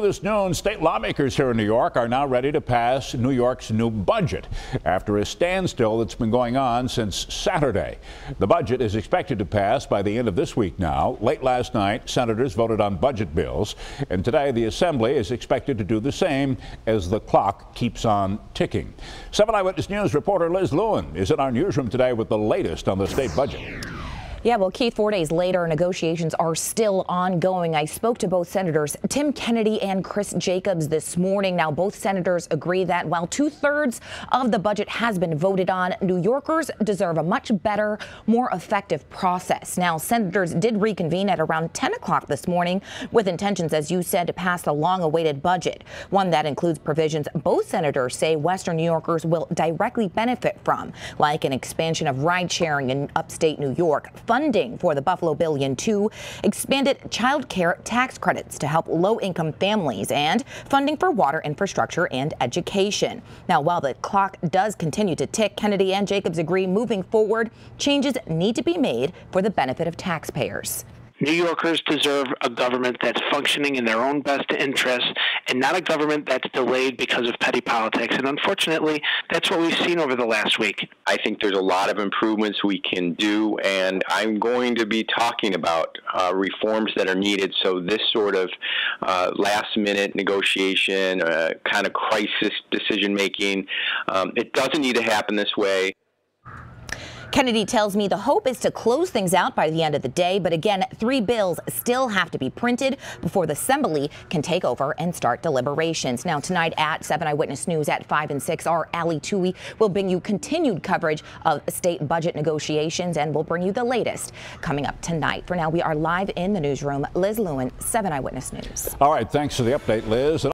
This noon, state lawmakers here in New York are now ready to pass New York's new budget after a standstill that's been going on since Saturday. The budget is expected to pass by the end of this week now. Late last night, senators voted on budget bills, and today the Assembly is expected to do the same as the clock keeps on ticking. 7 Eyewitness News reporter Liz Lewin is in our newsroom today with the latest on the state budget. Yeah, well, Keith, 4 days later, negotiations are still ongoing. I spoke to both senators, Tim Kennedy and Chris Jacobs, this morning. Now, both senators agree that while 2/3 of the budget has been voted on, New Yorkers deserve a much better, more effective process. Now, senators did reconvene at around 10 o'clock this morning with intentions, as you said, to pass the long-awaited budget, one that includes provisions both senators say Western New Yorkers will directly benefit from, like an expansion of ride-sharing in upstate New York, funding for the Buffalo Billion 2, expanded child care tax credits to help low-income families, and funding for water infrastructure and education. Now, while the clock does continue to tick, Kennedy and Jacobs agree moving forward, changes need to be made for the benefit of taxpayers. New Yorkers deserve a government that's functioning in their own best interests and not a government that's delayed because of petty politics. And unfortunately, that's what we've seen over the last week. I think there's a lot of improvements we can do, and I'm going to be talking about reforms that are needed. So this sort of last-minute negotiation, kind of crisis decision-making, it doesn't need to happen this way. Kennedy tells me the hope is to close things out by the end of the day. But again, 3 bills still have to be printed before the Assembly can take over and start deliberations. Now, tonight at 7 Eyewitness News at 5 and 6, our Ali Tui will bring you continued coverage of state budget negotiations, and we'll bring you the latest coming up tonight. For now, we are live in the newsroom. Liz Lewin, 7 Eyewitness News. All right, thanks for the update, Liz.